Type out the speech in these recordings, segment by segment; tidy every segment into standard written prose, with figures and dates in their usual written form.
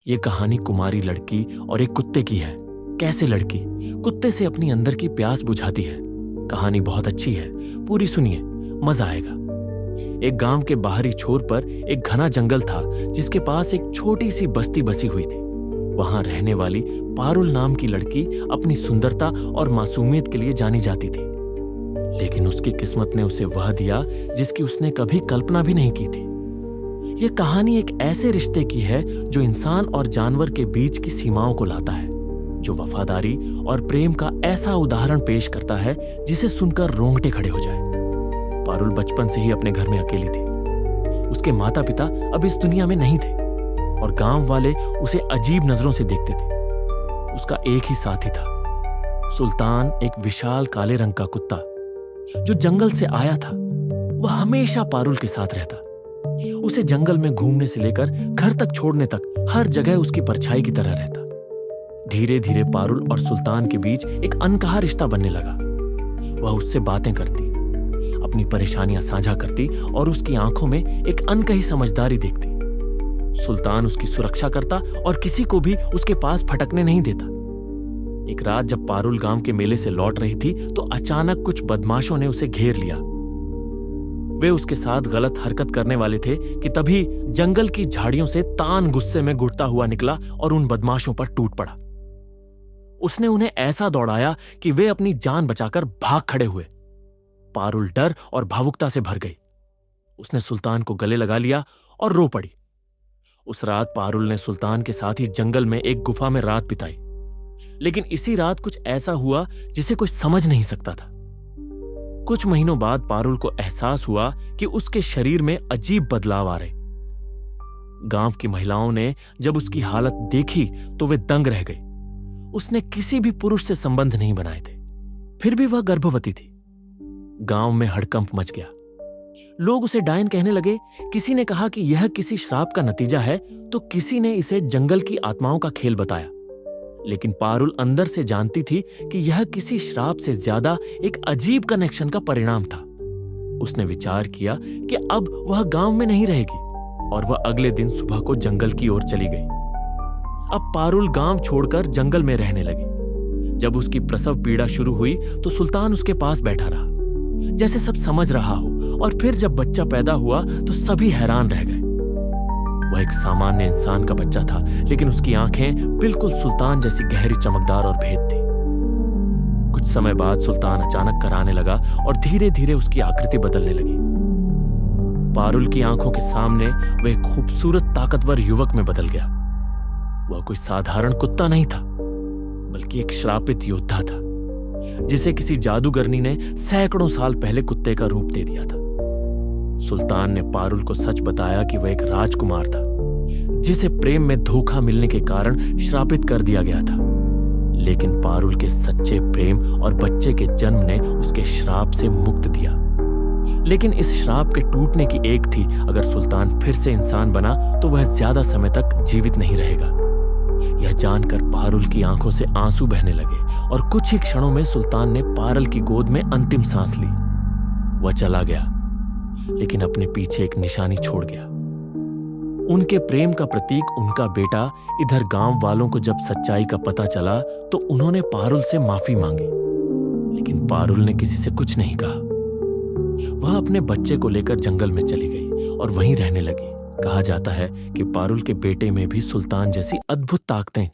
ये कहानी कुमारी लड़की और एक कुत्ते की है। कैसे लड़की कुत्ते से अपनी अंदर की प्यास बुझाती है। कहानी बहुत अच्छी है, पूरी सुनिए, मजा आएगा। एक गांव के बाहरी छोर पर एक घना जंगल था जिसके पास एक छोटी सी बस्ती बसी हुई थी। वहां रहने वाली पारुल नाम की लड़की अपनी सुंदरता और मासूमियत के लिए जानी जाती थी। लेकिन उसकी किस्मत ने उसे वह दिया जिसकी उसने कभी कल्पना भी नहीं की थी। यह कहानी एक ऐसे रिश्ते की है जो इंसान और जानवर के बीच की सीमाओं को लाता है, जो वफादारी और प्रेम का ऐसा उदाहरण पेश करता है जिसे सुनकर रोंगटे खड़े हो जाए। पारुल बचपन से ही अपने घर में अकेली थी। उसके माता पिता अब इस दुनिया में नहीं थे और गांव वाले उसे अजीब नजरों से देखते थे। उसका एक ही साथी था, सुल्तान, एक विशाल काले रंग का कुत्ता जो जंगल से आया था। वह हमेशा पारुल के साथ रहता। उसे जंगल में घूमने से लेकर घर तक छोड़ने तक हर जगह उसकी परछाई की तरह रहता। धीरे धीरे पारुल और सुल्तान के बीच एक अनकहा रिश्ता बनने लगा। वह उससे बातें करती, अपनी परेशानियां साझा करती और उसकी आंखों में एक अनकही समझदारी देखती। सुल्तान उसकी सुरक्षा करता और किसी को भी उसके पास फटकने नहीं देता। एक रात जब पारुल गांव के मेले से लौट रही थी तो अचानक कुछ बदमाशों ने उसे घेर लिया। वे उसके साथ गलत हरकत करने वाले थे कि तभी जंगल की झाड़ियों से तान गुस्से में घुटता हुआ निकला और उन बदमाशों पर टूट पड़ा। उसने उन्हें ऐसा दौड़ाया कि वे अपनी जान बचाकर भाग खड़े हुए। पारुल डर और भावुकता से भर गई। उसने सुल्तान को गले लगा लिया और रो पड़ी। उस रात पारुल ने सुल्तान के साथ ही जंगल में एक गुफा में रात बिताई। लेकिन इसी रात कुछ ऐसा हुआ जिसे कोई समझ नहीं सकता था। कुछ महीनों बाद पारुल को एहसास हुआ कि उसके शरीर में अजीब बदलाव आ रहे। गांव की महिलाओं ने जब उसकी हालत देखी तो वे दंग रह गई। उसने किसी भी पुरुष से संबंध नहीं बनाए थे, फिर भी वह गर्भवती थी। गांव में हड़कंप मच गया। लोग उसे डायन कहने लगे। किसी ने कहा कि यह किसी श्राप का नतीजा है, तो किसी ने इसे जंगल की आत्माओं का खेल बताया। लेकिन पारुल अंदर से जानती थी कि यह किसी श्राप से ज्यादा एक अजीब कनेक्शन का परिणाम था। उसने विचार किया कि अब वह गांव में नहीं रहेगी और वह अगले दिन सुबह को जंगल की ओर चली गई। अब पारुल गांव छोड़कर जंगल में रहने लगी। जब उसकी प्रसव पीड़ा शुरू हुई तो सुल्तान उसके पास बैठा रहा, जैसे सब समझ रहा हो। और फिर जब बच्चा पैदा हुआ तो सभी हैरान रह गए। वह एक सामान्य इंसान का बच्चा था, लेकिन उसकी आंखें बिल्कुल सुल्तान जैसी गहरी, चमकदार और भेद थी। कुछ समय बाद सुल्तान अचानक कराने लगा और धीरे धीरे उसकी आकृति बदलने लगी। पारुल की आंखों के सामने वह एक खूबसूरत, ताकतवर युवक में बदल गया। वह कोई साधारण कुत्ता नहीं था, बल्कि एक श्रापित योद्धा था जिसे किसी जादूगरनी ने सैकड़ों साल पहले कुत्ते का रूप दे दिया था। सुल्तान ने पारुल को सच बताया कि वह एक राजकुमार था जिसे प्रेम में धोखा मिलने के कारण श्रापित कर दिया गया था। लेकिन पारुल के सच्चे प्रेम और बच्चे के जन्म ने उसके श्राप से मुक्त दिया। लेकिन इस श्राप के टूटने की एक थी, अगर सुल्तान फिर से इंसान बना तो वह ज्यादा समय तक जीवित नहीं रहेगा। यह जानकर पारुल की आंखों से आंसू बहने लगे और कुछ ही क्षणों में सुल्तान ने पारुल की गोद में अंतिम सांस ली। वह चला गया, लेकिन अपने पीछे एक निशानी छोड़ गया। उनके प्रेम का प्रतीक उनका बेटा। इधर गांव वालों को जब सच्चाई का पता चला तो उन्होंने पारुल से माफी मांगी, लेकिन पारुल ने किसी से कुछ नहीं कहा। वह अपने बच्चे को लेकर जंगल में चली गई और वहीं रहने लगी। कहा जाता है कि पारुल के बेटे में भी सुल्तान जैसी अद्भुत ताकतें।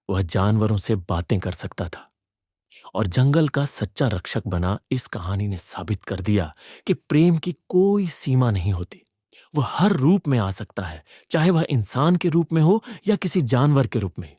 वह जानवरों से बातें कर सकता था और जंगल का सच्चा रक्षक बना। इस कहानी ने साबित कर दिया कि प्रेम की कोई सीमा नहीं होती। वह हर रूप में आ सकता है, चाहे वह इंसान के रूप में हो या किसी जानवर के रूप में।